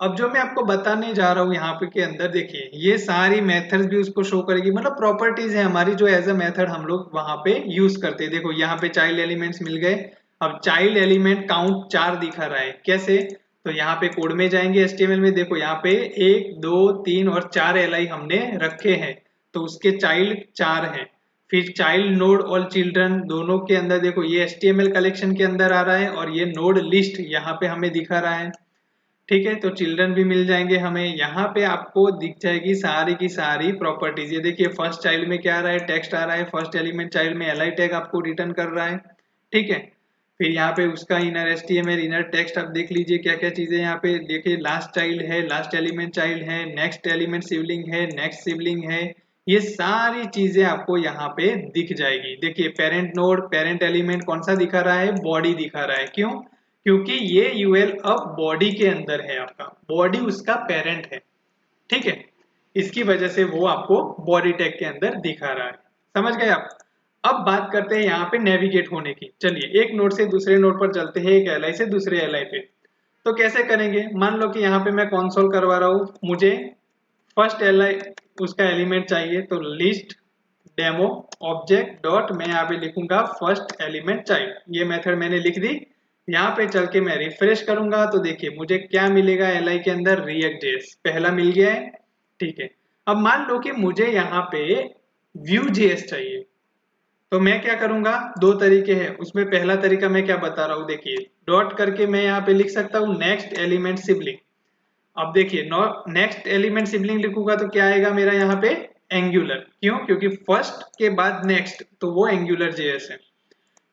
अब जो मैं आपको बताने जा रहा हूँ यहाँ पे के अंदर, देखिए ये सारी मेथड्स भी उसको शो करेगी, मतलब प्रॉपर्टीज है हमारी जो एज अ मेथड हम लोग वहां पे यूज करते हैं। देखो यहाँ पे चाइल्ड एलिमेंट्स मिल गए। अब चाइल्ड एलिमेंट काउंट 4 दिखा रहा है, कैसे, तो यहाँ पे कोड में जाएंगे एचटीएमएल में, देखो यहाँ पे 1 2 3 और 4 एलआई हमने रखे हैं, तो उसके चाइल्ड 4 हैं। फिर चाइल्ड नोड और चिल्ड्रन दोनों के अंदर देखो ये एचटीएमएल कलेक्शन के अंदर आ रहा है और ये नोड लिस्ट यहाँ पे हमें दिखा रहा है। ठीक है, तो चिल्ड्रन भी मिल जाएंगे हमें, यहाँ पे आपको दिख जाएगी सारी की सारी प्रॉपर्टीज। ये देखिए फर्स्ट चाइल्ड में क्या आ रहा है, टेक्स्ट आ रहा है, फर्स्ट एलिमेंट चाइल्ड में एलआई टैग आपको रिटर्न कर रहा है। ठीक है, फिर यहाँ पे उसका इनर एचटीएमएल इनर टेक्स्ट आप देख लीजिए क्या क्या चीजें यहाँ पे, देखिए लास्ट चाइल्ड है, लास्ट एलिमेंट चाइल्ड है, नेक्स्ट एलिमेंट सिबलिंग है, नेक्स्ट सिबलिंग है, ये सारी चीजें आपको यहाँ पे दिख जाएगी। देखिए पेरेंट नोड पेरेंट एलिमेंट कौन सा दिखा रहा है, बॉडी दिखा रहा है, क्यों, क्योंकि ये यूएल अब बॉडी के अंदर है, आपका बॉडी उसका पेरेंट है, ठीक है। इसकी वजह से वो आपको बॉडी टैग के अंदर दिखा रहा है। समझ गए आप? अब बात करते हैं यहाँ पे नेविगेट होने की। चलिए एक नोड से दूसरे नोड पर चलते हैं, एक एलआई से दूसरे एलआई पे। तो कैसे करेंगे? मान लो कि यहाँ पे मैं कंसोल करवा रहा हूँ, मुझे फर्स्ट एलआई उसका एलिमेंट चाहिए, तो लिस्ट डेमो ऑब्जेक्ट डॉट मैं यहाँ पे लिखूंगा फर्स्ट एलिमेंट चाइल्ड। ये मेथड मैंने लिख दी। यहाँ पे चल के मैं रिफ्रेश करूंगा तो देखिए मुझे क्या मिलेगा, एलआई के अंदर रिएक्ट जेएस पहला मिल गया है, ठीक है। अब मान लो कि मुझे यहाँ पे व्यू जेएस चाहिए, तो मैं क्या करूंगा, दो तरीके हैं उसमें। पहला तरीका मैं क्या बता रहा हूँ, देखिए डॉट करके मैं यहाँ पे लिख सकता हूँ नेक्स्ट एलिमेंट सिबलिंग। अब देखिए नेक्स्ट एलिमेंट सिबलिंग लिखूंगा तो क्या आएगा मेरा यहाँ पे, एंगुलर। क्यों? क्योंकि फर्स्ट के बाद नेक्स्ट, तो वो एंगुलर जेएस है,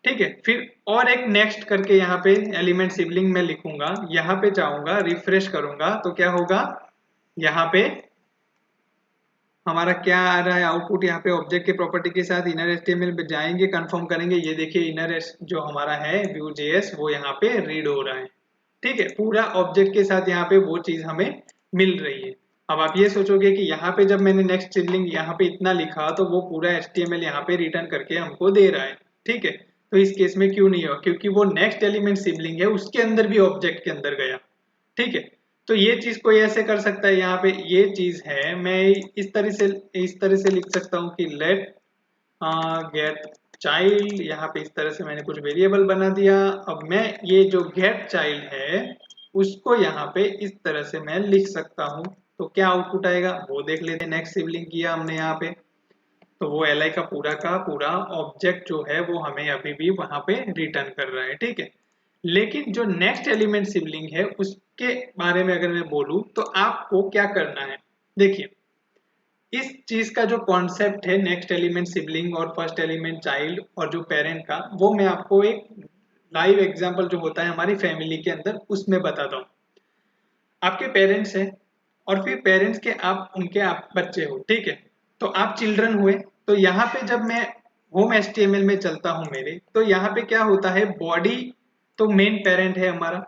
ठीक है। फिर और एक नेक्स्ट करके यहाँ पे एलिमेंट सिबलिंग में लिखूंगा, यहाँ पे जाऊंगा रिफ्रेश करूंगा तो क्या होगा, यहाँ पे हमारा क्या आ रहा है आउटपुट, यहाँ पे ऑब्जेक्ट के प्रॉपर्टी के साथ इनर एचटीएमएल पे जाएंगे, कंफर्म करेंगे। ये देखिए इनर जो हमारा है व्यू जेएस वो यहाँ पे रीड हो रहा है, ठीक है। पूरा ऑब्जेक्ट के साथ यहाँ पे वो चीज हमें मिल रही है। अब आप ये सोचोगे कि यहाँ पे जब मैंने नेक्स्ट सिबलिंग यहाँ पे इतना लिखा तो वो पूरा एचटीएमएल यहाँ पे रिटर्न करके हमको दे रहा है, ठीक है। तो इस केस में क्यों नहीं हुआ? क्योंकि वो नेक्स्ट एलिमेंट सिबलिंग है, उसके अंदर भी ऑब्जेक्ट के अंदर गया, ठीक है। तो ये चीज कोई ऐसे कर सकता है, यहाँ पे ये चीज है, मैं इस तरह से लिख सकता हूँ कि लेट गेट चाइल्ड। यहाँ पे इस तरह से मैंने कुछ वेरिएबल बना दिया। अब मैं ये जो गेट चाइल्ड है उसको यहाँ पे इस तरह से मैं लिख सकता हूँ, तो क्या आउटपुट आएगा वो देख लेते हैं। नेक्स्ट सिबलिंग किया हमने यहाँ पे, तो वो एल आई का पूरा ऑब्जेक्ट जो है वो हमें अभी भी वहां पे रिटर्न कर रहा है, ठीक है। लेकिन जो नेक्स्ट एलिमेंट सिबलिंग है उसके बारे में अगर मैं बोलूं तो आपको क्या करना है, देखिए इस चीज का जो कॉन्सेप्ट है नेक्स्ट एलिमेंट सिबलिंग और फर्स्ट एलिमेंट चाइल्ड और जो पेरेंट का, वो मैं आपको एक लाइव एग्जांपल जो होता है हमारी फैमिली के अंदर उसमें बताता हूँ। आपके पेरेंट्स हैं और फिर पेरेंट्स के आप बच्चे हो, ठीक है। तो आप चिल्ड्रन हुए, तो यहाँ पे जब मैं होम एचटीएमएल में चलता हूँ मेरे, तो यहाँ पे क्या होता है, बॉडी तो मेन पेरेंट है हमारा।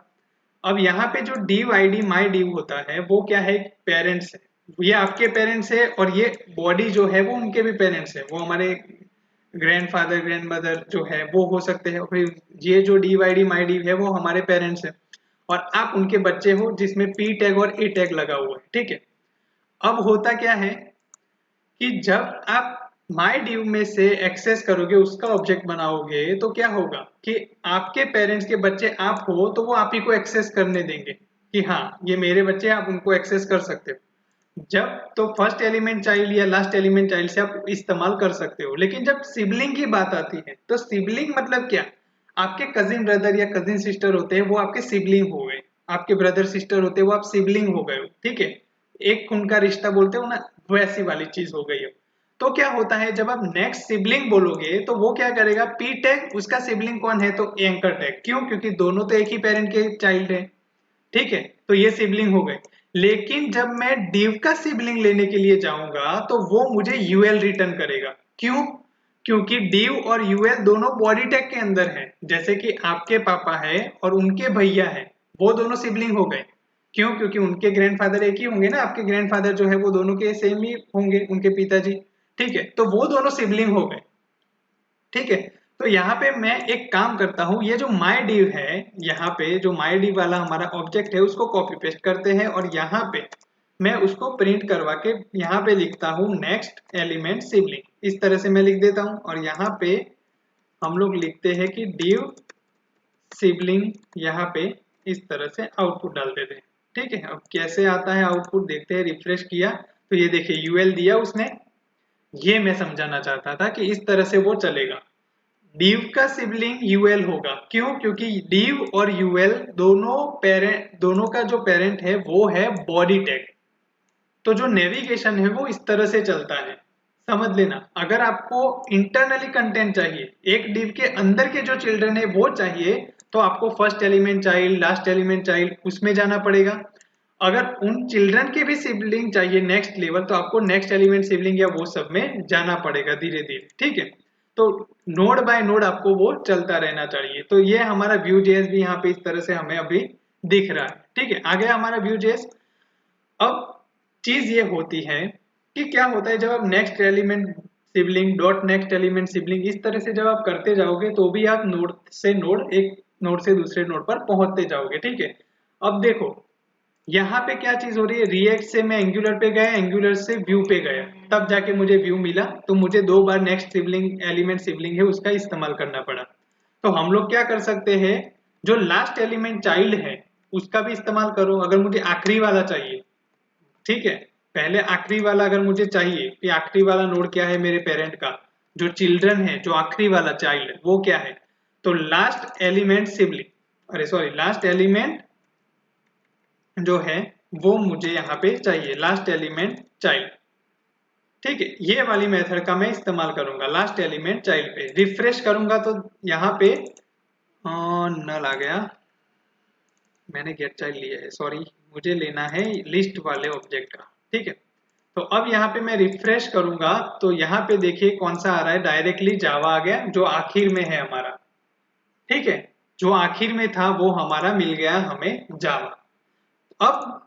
अब यहाँ पे जो div id माई div होता है वो क्या है, पेरेंट्स है। ये आपके पेरेंट्स है और ये बॉडी जो है वो उनके भी पेरेंट्स है, वो हमारे ग्रैंडफादर ग्रैंडमदर जो है वो हो सकते हैं। फिर ये जो div id माई div है वो हमारे पेरेंट्स है और आप उनके बच्चे हो जिसमें p टैग और a टैग लगा हुआ है, ठीक है। अब होता क्या है कि जब आप माई div में से एक्सेस करोगे, उसका ऑब्जेक्ट बनाओगे, तो क्या होगा कि आपके पेरेंट्स के बच्चे आप हो तो वो आप ही को एक्सेस करने देंगे कि हाँ ये मेरे बच्चे, आप उनको एक्सेस कर सकते हो। जब तो फर्स्ट एलिमेंट चाइल्ड या लास्ट एलिमेंट चाइल्ड से आप इस्तेमाल कर सकते हो। लेकिन जब सिबलिंग की बात आती है तो सिबलिंग मतलब क्या, आपके कजिन ब्रदर या कजिन सिस्टर होते हैं वो आपके सिबलिंग हो गए, आपके ब्रदर सिस्टर होते हैं वो आप सिबलिंग हो गए हो, ठीक है। एक खून का रिश्ता बोलते हो ना, वैसी वाली चीज हो गई है। तो क्या होता है जब आप नेक्स्ट सिबलिंग बोलोगे तो वो क्या करेगा, पी टैग उसका सिबलिंग कौन है, तो एंकर टैग। क्यों? क्योंकि दोनों तो एक ही पेरेंट के चाइल्ड है, ठीक है। तो ये सिबलिंग हो गए। लेकिन जब मैं div का सिबलिंग लेने के लिए जाऊंगा तो वो मुझे यूएल रिटर्न करेगा। क्यों? क्योंकि div और यूएल दोनों बॉडी टैग के अंदर है। जैसे कि आपके पापा है और उनके भैया है, वो दोनों सिबलिंग हो गए। क्यों? क्योंकि उनके ग्रैंडफादर एक ही होंगे ना, आपके ग्रैंडफादर जो है वो दोनों के सेम ही होंगे, उनके पिताजी, ठीक है। तो वो दोनों सिबलिंग हो गए, ठीक है। तो यहाँ पे मैं एक काम करता हूँ, ये जो माई div है, यहाँ पे जो माई div वाला हमारा ऑब्जेक्ट है उसको कॉपी पेस्ट करते हैं और यहाँ पे मैं उसको प्रिंट करवा के यहाँ पे लिखता हूँ नेक्स्ट एलिमेंट सिबलिंग। इस तरह से मैं लिख देता हूँ और यहाँ पे हम लोग लिखते हैं कि div सिबलिंग, यहाँ पे इस तरह से आउटपुट डाल देते हैं, ठीक है। अब कैसे आता है आउटपुट देखते हैं। रिफ्रेश किया तो ये देखिए यूएल दिया उसने। ये मैं समझाना चाहता था कि इस तरह से वो चलेगा। div का सिबलिंग यूएल होगा। क्यों? क्योंकि div और यूएल दोनों का जो पेरेंट है वो है बॉडी टैग। तो जो नेविगेशन है वो इस तरह से चलता है, समझ लेना। अगर आपको इंटरनली कंटेंट चाहिए, एक div के अंदर के जो चिल्ड्रन है वो चाहिए, तो आपको first element child, last element child उसमें जाना पड़ेगा। अगर उन चिल्ड्रन के भी सिबलिंग चाहिए नेक्स्ट लेवल, तो आपको नेक्स्ट एलिमेंट सिबलिंग या वो सब में जाना पड़ेगा धीरे धीरे, ठीक है। तो नोड बाय नोड आपको वो चलता रहना चाहिए। तो ये हमारा Vue.js भी यहाँ पे इस तरह से हमें अभी दिख रहा है। ठीक है, आ गया हमारा Vue.js। अब चीज ये होती है कि क्या होता है जब आप next element sibling dot next element sibling इस तरह से जब आप करते जाओगे तो भी आप नोड से नोड, एक नोड से दूसरे नोड पर पहुंचते जाओगे। ठीक है, अब देखो यहाँ पे क्या चीज हो रही है, रिएक्ट से मैं एंगुलर पे गया, एंगुलर से व्यू पे गया, तब जाके मुझे व्यू मिला, तो मुझे 2 बार नेक्स्ट सिबलिंग एलिमेंट सिबलिंग है उसका इस्तेमाल करना पड़ा। तो हम लोग क्या कर सकते हैं, जो लास्ट एलिमेंट चाइल्ड है उसका भी इस्तेमाल करो अगर मुझे आखिरी वाला चाहिए। ठीक है, पहले आखिरी वाला अगर मुझे चाहिए कि आखिरी वाला नोड क्या है मेरे पेरेंट का, जो चिल्ड्रन है, जो आखिरी वाला चाइल्ड वो क्या है, तो लास्ट एलिमेंट सिबलिंग, अरे सॉरी लास्ट एलिमेंट जो है वो मुझे यहाँ पे चाहिए, लास्ट एलिमेंट चाइल्ड। ठीक है, ये वाली मेथड का मैं इस्तेमाल करूंगा लास्ट एलिमेंट चाइल्ड पे। रिफ्रेश करूंगा तो यहाँ पे नल आ गया, मैंने गेट चाइल्ड लिया है, सॉरी मुझे लेना है लिस्ट वाले ऑब्जेक्ट का। ठीक है, तो अब यहाँ पे मैं रिफ्रेश करूंगा तो यहाँ पे देखिए कौन सा आ रहा है, डायरेक्टली जावा आ गया जो आखिर में है हमारा। ठीक है, जो आखिर में था वो हमारा मिल गया हमें जावा। अब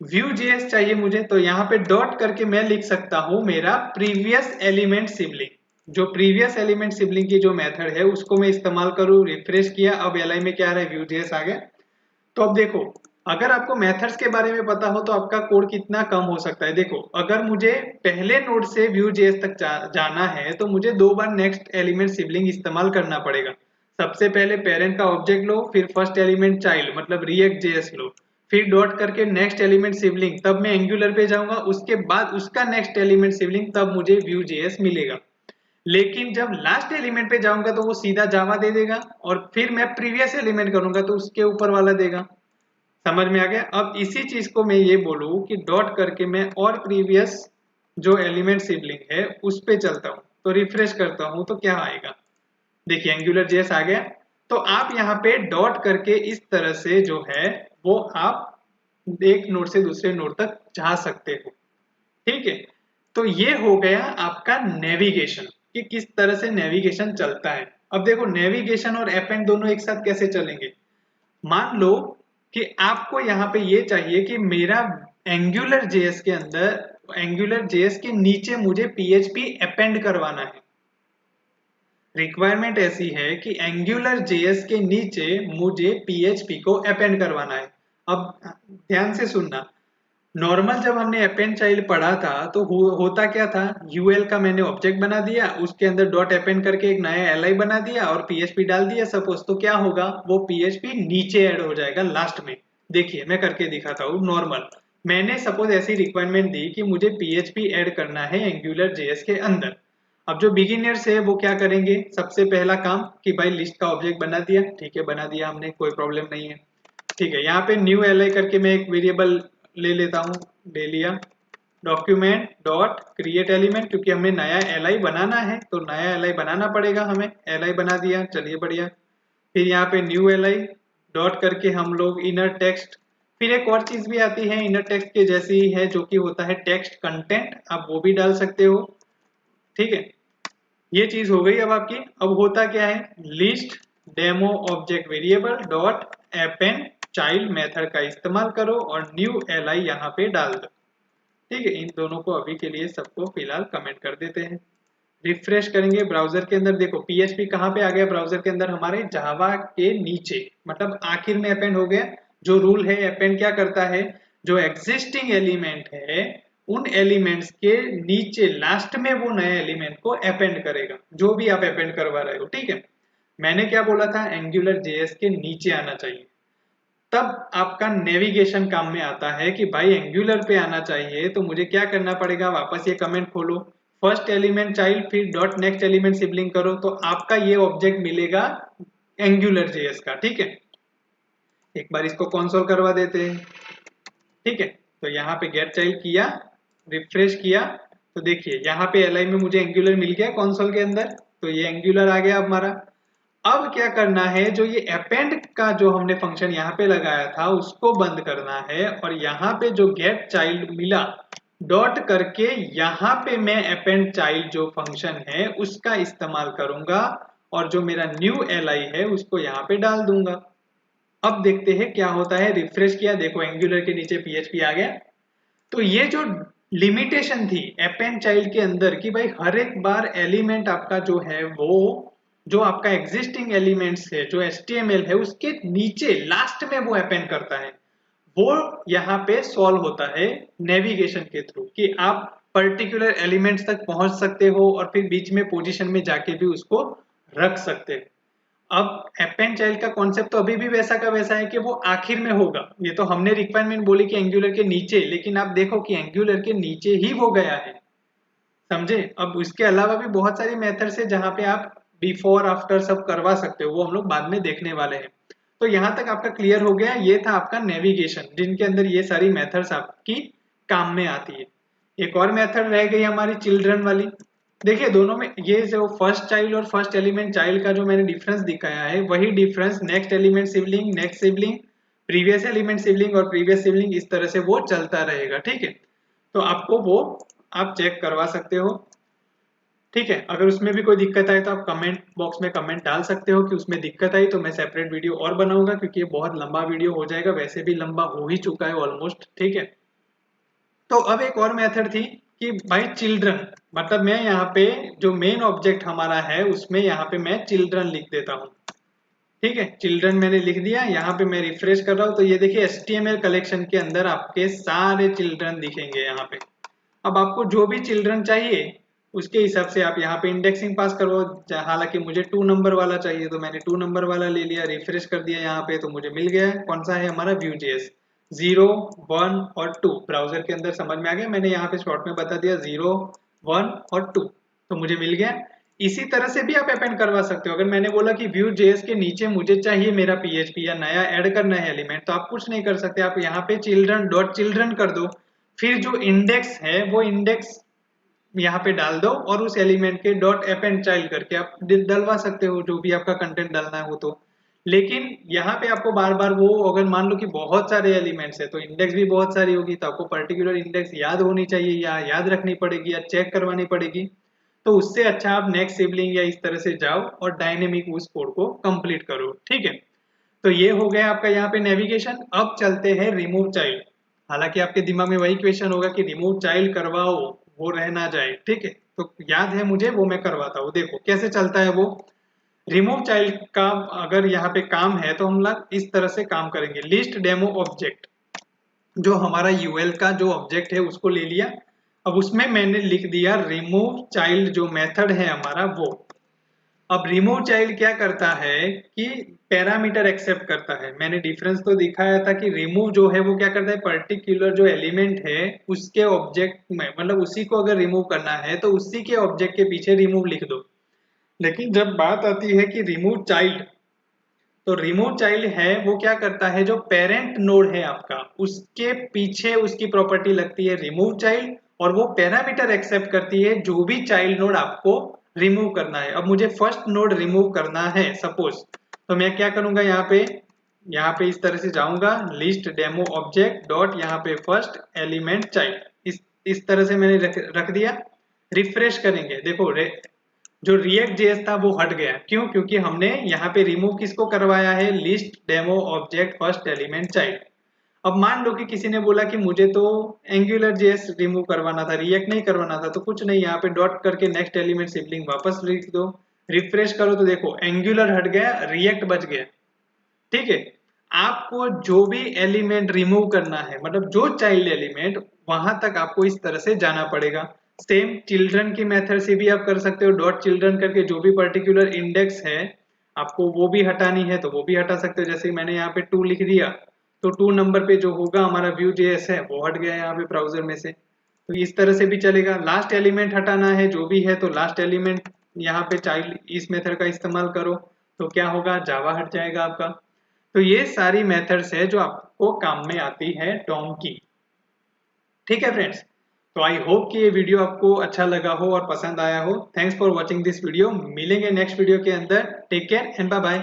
Vue.js चाहिए मुझे, तो यहाँ पे डॉट करके मैं लिख सकता हूँ मेरा प्रीवियस एलिमेंट सिबलिंग, जो प्रीवियस एलिमेंट सिबलिंग की जो मेथड है उसको मैं इस्तेमाल करूँ। रिफ्रेश किया, अब li में क्या आ रहा है, Vue.js आ गया। तो अब देखो, अगर आपको मेथड्स के बारे में पता हो तो आपका कोड कितना कम हो सकता है। देखो अगर मुझे पहले नोड से Vue.js तक जाना है तो मुझे 2 बार नेक्स्ट एलिमेंट सिबलिंग इस्तेमाल करना पड़ेगा। सबसे पहले पेरेंट का ऑब्जेक्ट लो, फिर फर्स्ट एलिमेंट चाइल्ड मतलब React.js लो, फिर डॉट करके नेक्स्ट एलिमेंट सिबलिंग, तब मैं एंगुलर पे जाऊंगा, उसके बाद उसका नेक्स्ट एलिमेंट सिबलिंग, तब मुझे Vue.js मिलेगा। लेकिन जब लास्ट एलिमेंट पे जाऊंगा तो वो सीधा जावा दे देगा, और फिर मैं प्रीवियस एलिमेंट करूंगा तो उसके ऊपर वाला देगा। समझ में आ गया। अब इसी चीज को मैं ये बोलूं कि डॉट करके मैं और प्रीवियस जो एलिमेंट सिबलिंग है उस पे चलता हूं, तो रिफ्रेश करता हूं तो क्या आएगा, देखिए एंगुलर जेएस आ गया। तो आप यहाँ पे डॉट करके इस तरह से जो है वो आप एक नोड से दूसरे नोड तक जा सकते हो। ठीक है, तो ये हो गया आपका नेविगेशन कि किस तरह से नेविगेशन चलता है। अब देखो नेविगेशन और अपेंड दोनों एक साथ कैसे चलेंगे। मान लो कि आपको यहाँ पे ये चाहिए कि मेरा एंगुलर जेएस के अंदर, एंगुलर जेएस के नीचे मुझे पीएचपी अपेंड करवाना है। रिक्वायरमेंट ऐसी है कि एंगुलर जेएस के नीचे मुझे पीएचपी को अपेंड करवाना है। अब ध्यान से सुनना, नॉर्मल जब हमने अपेंड चाइल्ड पढ़ा था तो होता क्या था, यूएल का मैंने ऑब्जेक्ट बना दिया, उसके अंदर डॉट अपेंड करके एक नया एलआई बना दिया और पीएचपी डाल दिया सपोज, तो क्या होगा, वो पीएचपी नीचे ऐड हो जाएगा लास्ट में। देखिए मैं करके दिखाता हूँ। नॉर्मल मैंने सपोज ऐसी रिक्वायरमेंट दी कि मुझे पीएचपी ऐड करना है एंगुलर जेएस के अंदर। अब जो बिगिनर्स है वो क्या करेंगे, सबसे पहला काम कि भाई लिस्ट का ऑब्जेक्ट बना दिया, ठीक है बना दिया हमने, कोई प्रॉब्लम नहीं है। ठीक है, यहाँ पे न्यू एलआई करके मैं एक वेरिएबल ले लेता हूँ, ले लिया, डॉक्यूमेंट डॉट क्रिएट एलिमेंट, क्योंकि हमें नया एलआई बनाना है तो नया एलआई बनाना पड़ेगा हमें, एलआई बना दिया, चलिए बढ़िया। फिर यहाँ पे न्यू एलआई डॉट करके हम लोग इनर टेक्स्ट, फिर एक और चीज भी आती है इनर टेक्स्ट के जैसी ही है जो कि होता है टेक्स्ट कंटेंट, आप वो भी डाल सकते हो। ठीक है, ये चीज हो गई। अब आपकी अब होता क्या है, list demo object variable dot append child method का इस्तेमाल करो और न्यू एलआई यहाँ पे डाल दो। ठीक है, इन दोनों को अभी के लिए सबको फिलहाल कमेंट कर देते हैं। रिफ्रेश करेंगे ब्राउजर के अंदर, देखो पीएचपी कहाँ पे आ गया ब्राउजर के अंदर, हमारे जावा के नीचे, मतलब आखिर में अपेंड हो गया। जो रूल है अपेंड क्या करता है, जो एग्जिस्टिंग एलिमेंट है उन एलिमेंट्स के नीचे लास्ट में वो नए एलिमेंट को अपेंड करेगा, जो भी आप अपेंड करवा रहे हो। ठीक है, मैंने क्या बोला था, एंगुलर जेएस के नीचे आना चाहिए। तब आपका नेविगेशन काम में आता है कि भाई एंगुलर पे आना चाहिए, तो मुझे क्या करना पड़ेगा, वापस ये कमेंट खोलो, फर्स्ट एलिमेंट चाइल्ड फिर डॉट नेक्स्ट एलिमेंट सिबलिंग करो, तो आपका ये ऑब्जेक्ट मिलेगा एंगुलर जेएस का। ठीक है, एक बार इसको कंसोल करवा देते हैं। ठीक है, तो यहाँ पे गेट चाइल्ड किया, रिफ्रेश किया, तो देखिए यहाँ पे एलआई में मुझे एंगुलर मिल गया कंसोल के अंदर, तो ये एंगुलर आ गया हमारा। अब क्या करना है, जो ये अपेंड का जो हमने फंक्शन यहाँ पे लगाया था उसको बंद करना है, और यहाँ पे जो गेट चाइल्ड मिला डॉट करके यहाँ पे मैं अपेंड चाइल्ड जो फंक्शन है उसका इस्तेमाल करूंगा और जो मेरा न्यू li है उसको यहाँ पे डाल दूंगा। अब देखते हैं क्या होता है। रिफ्रेश किया, देखो एंगुलर के नीचे PHP आ गया। तो ये जो लिमिटेशन थी अपेंड चाइल्ड के अंदर कि भाई हर एक बार एलिमेंट आपका जो है वो जो आपका एग्जिस्टिंग एलिमेंट्स है जो HTML है उसके नीचे लास्ट में वो अपेंड करता है, वो यहाँ पे सॉल्व होता है नेविगेशन के थ्रू कि आप पर्टिकुलर एलिमेंट्स तक पहुंच सकते हो और फिर बीच में पोजीशन में जाके भी उसको रख सकते हो। अब अपेंड चाइल्ड का कॉन्सेप्ट तो अभी भी वैसा का वैसा है कि वो आखिर में होगा। ये तो हमने रिक्वायरमेंट बोली कि एंगुलर के नीचे, लेकिन आप देखो कि एंगुलर के नीचे ही वो गया है, समझे। अब उसके अलावा भी बहुत सारी मेथड्स है जहां पे आप बिफोर आफ्टर सब करवा सकते हो, वो हम लोग बाद में देखने वाले हैं। तो यहाँ तक आपका क्लियर हो गया। ये था आपका नेविगेशन जिनके अंदर ये सारी मेथड्स आपकी काम में आती है। एक और मेथड रह गई हमारी चिल्ड्रन वाली। देखिए दोनों में ये जो फर्स्ट चाइल्ड और फर्स्ट एलिमेंट चाइल्ड का जो मैंने डिफरेंस दिखाया है वही difference next element sibling, next sibling, previous element sibling और प्रीवियस सिबलिंग इस तरह से वो चलता रहेगा। ठीक है, तो आपको वो आप चेक करवा सकते हो। ठीक है, अगर उसमें भी कोई दिक्कत आए तो आप कमेंट बॉक्स में कमेंट डाल सकते हो कि उसमें दिक्कत आई, तो मैं सेपरेट वीडियो और बनाऊंगा क्योंकि ये बहुत लंबा वीडियो हो जाएगा, वैसे भी लंबा हो ही चुका है ऑलमोस्ट। ठीक है, तो अब एक और मेथड थी कि भाई चिल्ड्रन, मतलब मैं यहाँ पे जो मेन ऑब्जेक्ट हमारा है उसमें यहाँ पे मैं चिल्ड्रन लिख देता हूँ। ठीक है, चिल्ड्रन मैंने लिख दिया। यहाँ पे मैं रिफ्रेश कर रहा हूँ तो ये देखिए HTML कलेक्शन के अंदर आपके सारे चिल्ड्रन दिखेंगे यहाँ पे। अब आपको जो भी चिल्ड्रन चाहिए उसके हिसाब से आप यहाँ पे इंडेक्सिंग पास करो। हालांकि मुझे 2 नंबर वाला चाहिए तो मैंने 2 नंबर वाला ले लिया, रिफ्रेश कर दिया यहाँ पे तो मुझे मिल गया है। कौन सा है हमारा Vue.js 0, 1 और 2 ब्राउजर के अंदर समझ में आ गया। मैंने यहाँ पे शॉर्ट में बता दिया 0, 1 और 2 तो मुझे मिल गया। इसी तरह से भी आप अपेंड करवा सकते हो। अगर मैंने बोला कि Vue.js के नीचे मुझे चाहिए मेरा PHP या नया ऐड करना है एलिमेंट, तो आप कुछ नहीं कर सकते, आप यहाँ पे चिल्ड्रन डॉट चिल्ड्रन कर दो, फिर जो इंडेक्स है वो इंडेक्स यहाँ पे डाल दो और उस एलिमेंट के डॉट अपेंड चाइल्ड करके आप डलवा सकते हो जो भी आपका कंटेंट डालना है वो। तो लेकिन यहाँ पे आपको बार बार वो, अगर मान लो कि बहुत सारे एलिमेंट्स है तो इंडेक्स भी बहुत सारी होगी, तो आपको पर्टिकुलर इंडेक्स याद होनी चाहिए या याद रखनी पड़ेगी या चेक करवानी पड़ेगी। तो उससे अच्छा आप नेक्स्ट सिबलिंग या इस तरह से जाओ और डायनेमिक उस कोड को कंप्लीट करो। ठीक है, तो ये हो गया आपका यहाँ पे नेविगेशन। अब चलते हैं रिमूव चाइल्ड। हालांकि आपके दिमाग में वही क्वेश्चन होगा कि रिमूव चाइल्ड करवाओ वो रह ना जाए। ठीक है, तो याद है मुझे, वो मैं करवाता हूँ। देखो कैसे चलता है वो। रिमूव चाइल्ड का अगर यहाँ पे काम है तो हम लोग इस तरह से काम करेंगे। लिस्ट डेमो ऑब्जेक्ट, जो हमारा यूएल का जो ऑब्जेक्ट है उसको ले लिया। अब उसमें मैंने लिख दिया रिमूव चाइल्ड जो मेथड है हमारा वो। अब रिमूव चाइल्ड क्या करता है कि पैरामीटर एक्सेप्ट करता है। मैंने डिफरेंस तो दिखाया था कि रिमूव जो है वो क्या करता है, पर्टिकुलर जो एलिमेंट है उसके ऑब्जेक्ट में, मतलब उसी को अगर रिमूव करना है तो उसी के ऑब्जेक्ट के पीछे रिमूव लिख दो। लेकिन जब बात आती है कि रिमूव चाइल्ड, तो रिमूव चाइल्ड है वो क्या करता है, जो पेरेंट नोड है आपका उसके पीछे उसकी प्रॉपर्टी लगती है रिमूव चाइल्ड, और वो पैरामीटर एक्सेप्ट करती है जो भी चाइल्ड नोड आपको रिमूव करना है। अब मुझे फर्स्ट नोड रिमूव करना है सपोज, तो मैं क्या करूंगा, यहाँ पे इस तरह से जाऊंगा, लिस्ट डेमो ऑब्जेक्ट डॉट यहाँ पे फर्स्ट एलिमेंट चाइल्ड, इस तरह से मैंने रख दिया। रिफ्रेश करेंगे, देखो जो रिएक्ट जेएस था वो हट गया। क्यों? क्योंकि हमने यहाँ पे रिमूव किसको करवाया है, list demo object first element child. अब मान लो कि किसी ने बोला कि मुझे तो एंगुलर जेएस रिमूव करवाना था, रिएक्ट नहीं करवाना था, तो कुछ नहीं, यहाँ पे डॉट करके नेक्स्ट एलिमेंट सिबलिंग वापस लिख दो, रिफ्रेश करो तो देखो एंगुलर हट गया, रिएक्ट बच गया। ठीक है, आपको जो भी एलिमेंट रिमूव करना है, मतलब जो चाइल्ड एलिमेंट, वहां तक आपको इस तरह से जाना पड़ेगा। सेम चिल्ड्रन की मेथड से भी आप कर सकते हो, डॉट चिल्ड्रन करके जो भी पर्टिकुलर इंडेक्स है आपको वो भी हटानी है तो वो भी हटा सकते हो। जैसे मैंने यहाँ पे 2 लिख दिया तो 2 नंबर पे जो होगा हमारा Vue.js है वो हट गया यहाँ पे ब्राउजर में से। तो इस तरह से भी चलेगा। लास्ट एलिमेंट हटाना है जो भी है तो लास्ट एलिमेंट यहाँ पे चाइल्ड इस मेथड का इस्तेमाल करो तो क्या होगा, जावा हट जाएगा आपका। तो ये सारी मेथड्स है जो आपको काम में आती है डोम की। ठीक है फ्रेंड्स, तो आई होप कि ये वीडियो आपको अच्छा लगा हो और पसंद आया हो। Thanks for watching this video. मिलेंगे नेक्स्ट वीडियो के अंदर। Take care and bye bye.